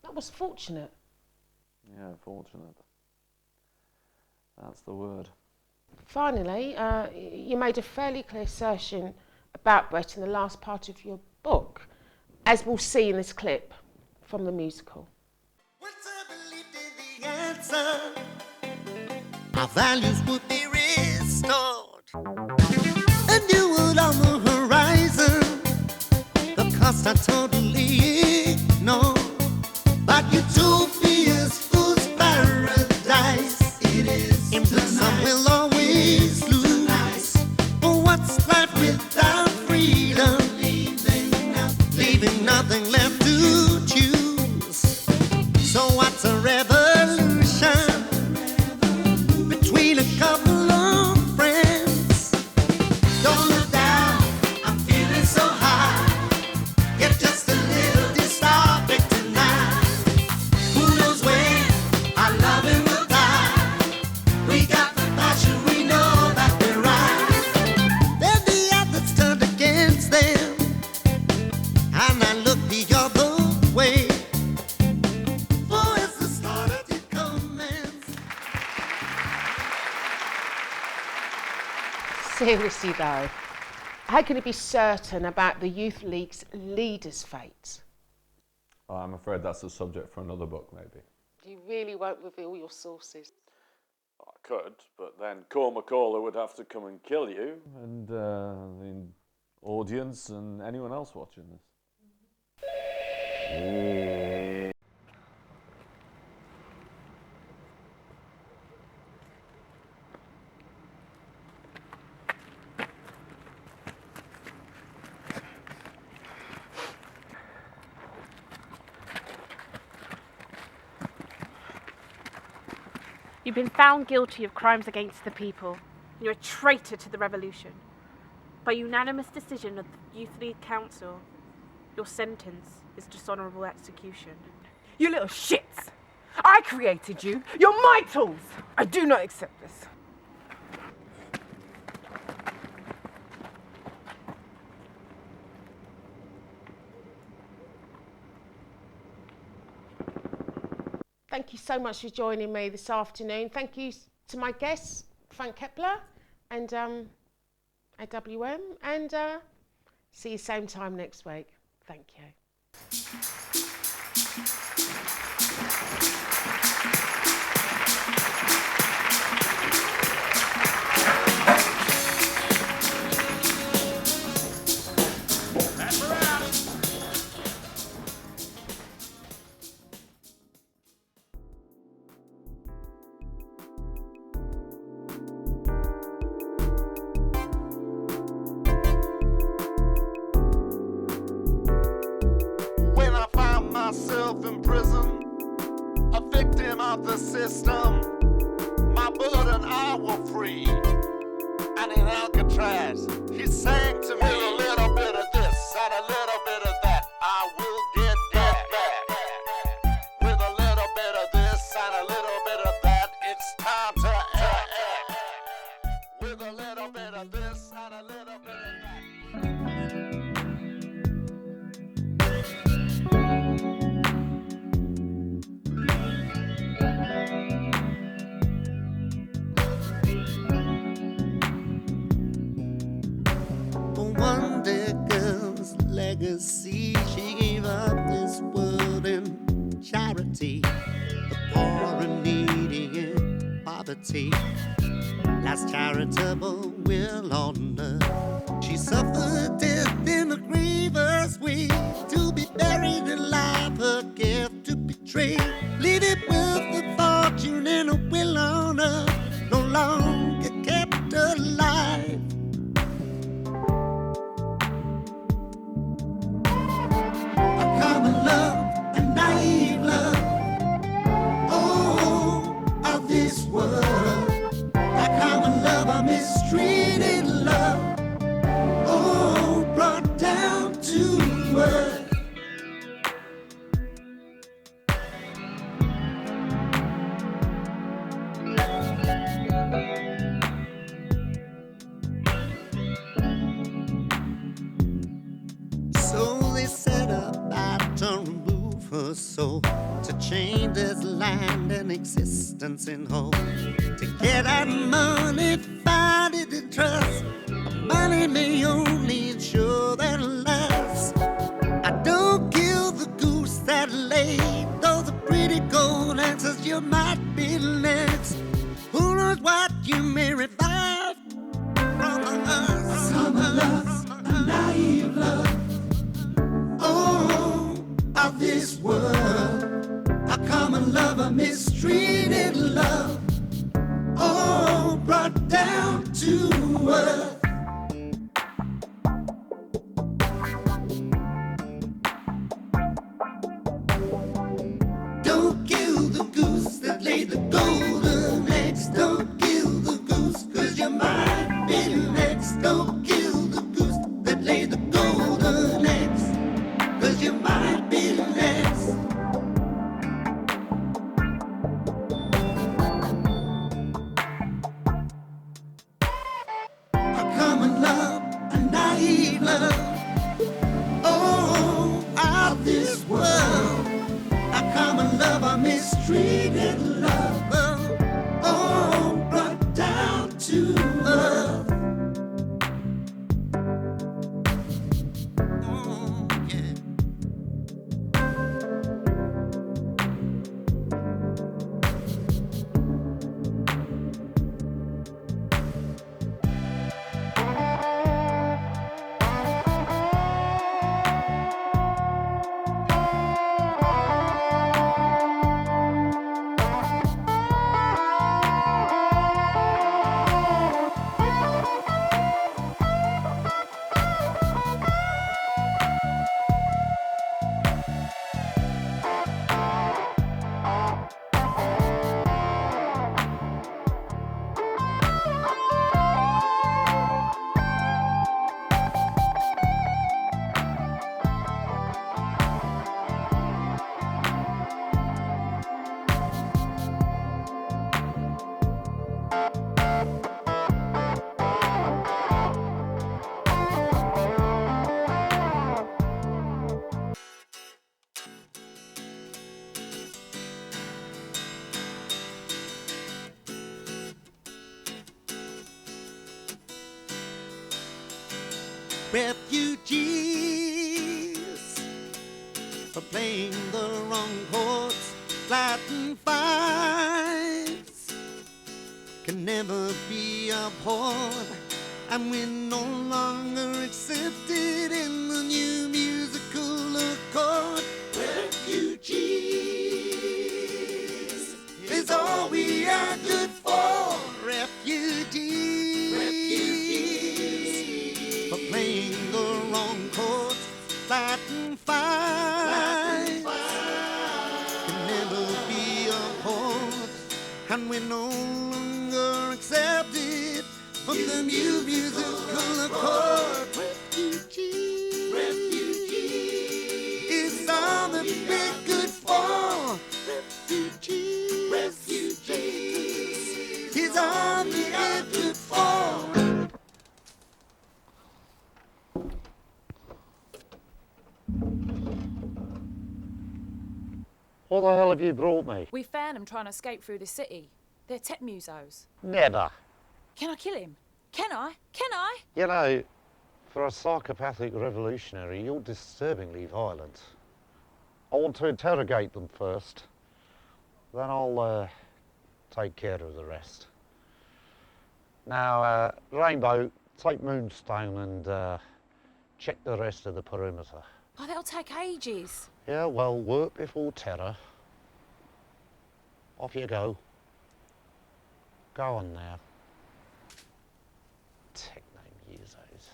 That was fortunate. Yeah, fortunate. That's the word. Finally, you made a fairly clear assertion about Brett in the last part of your book, as we'll see in this clip from the musical. Our values would be restored. A new world on the horizon. The costs are totally ignored. But utopia's fool's paradise. It is in the some will always lose. For what's life without freedom? Leaving nothing left to choose. So what's a revolution? Between a couple of friends. Don't look down, I'm feeling so high. Get just a little dystopic tonight. Who knows when our loving will die? We got the passion, we know that we're right. Then the others turned against them, and I looked the other way. For as the start it commenced. Seriously though, how can you be certain about the Youth League's leader's fate? Oh, I'm afraid that's a subject for another book, maybe. You really won't reveal your sources. I could, but then Cormac Caller would have to come and kill you, and the audience and anyone else watching this. You've been found guilty of crimes against the people. You're a traitor to the revolution. By unanimous decision of the Youth League Council, your sentence is dishonourable execution. You little shits! I created you. You're my tools. I do not accept this. Thank you so much for joining me this afternoon. Thank you to my guests, Frank Kepler and AWM, and see you same time next week. Thank you. Myself in prison, a victim of the system. My burden I will free. And in Alcatraz, he sang to me a little bit of this and a little bit of that. I will get back with a little bit of this and a little bit of that. It's time to act with a little bit of this and a little bit of that. Legacy, she gave up this world in charity, the poor and needy in poverty. Last charitable will on earth, she suffered death in a grievous way, to be buried alive, her gift to betray, leaving with a fortune and a will on earth, no longer kept alive. Mistreated love, oh, brought down to earth. So they set about to remove her soul, to change this land and existence in whole, to get that money, find it in trust. Money may only ensure that lasts. I don't kill the goose that laid those pretty gold answers. You might be next. Who knows what you may revive from us? Common love, a naive love, oh, of this world. A common love, a mistreated love, oh, brought down to earth. Don't kill the goose that laid the golden eggs. Don't kill the goose, 'cause you might be next. Don't kill the goose that laid the golden eggs, 'cause you might be next. A refugees for playing the wrong chords. Latin fights can never be abhorred, and we're no longer accepted in the new musical accord. Refugees is all we are good for. Refugees, for playing the wrong chords. Latin fights can never be abhorred, and we're no longer accepted from the new musical accord. Refugees is all that we're good for. Refugees is all that we're good for. What the hell have you brought me? We found him trying to escape through the city. They're tech musos. Never. Can I kill him? Can I? Can I? You know, for a psychopathic revolutionary, you're disturbingly violent. I want to interrogate them first. Then I'll take care of the rest. Now, Rainbow, take Moonstone and check the rest of the perimeter. Oh, that'll take ages. Yeah, well, work before terror. Off you go. Go on now. Techno-musos.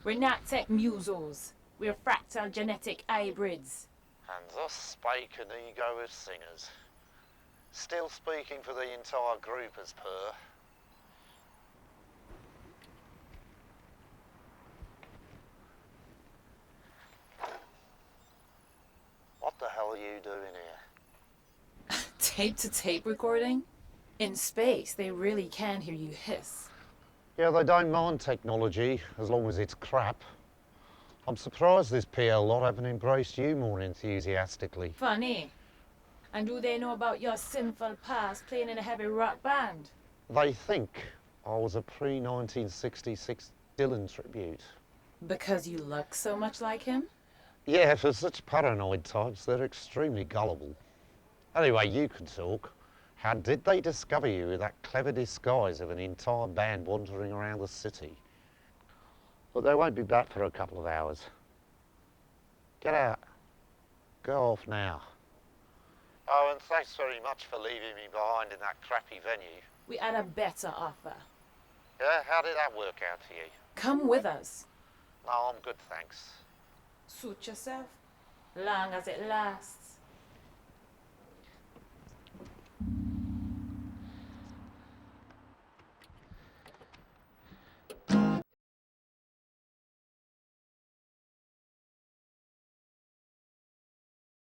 We're not tech musos. We're fractal genetic hybrids. And thus spake an ego of singers. Still speaking for the entire group as per. What the hell are you doing here? Tape-to-tape recording? In space, they really can hear you hiss. Yeah, they don't mind technology as long as it's crap. I'm surprised this PL lot haven't embraced you more enthusiastically. Funny. And do they know about your sinful past playing in a heavy rock band? They think I was a pre-1966 Dylan tribute. Because you look so much like him? Yeah, for such paranoid types, they're extremely gullible. Anyway, you can talk. How did they discover you with that clever disguise of an entire band wandering around the city? But they won't be back for a couple of hours. Get out. Go off now. Oh, and thanks very much for leaving me behind in that crappy venue. We had a better offer. Yeah, how did that work out for you? Come with us. No, I'm good, thanks. Suit yourself, long as it lasts.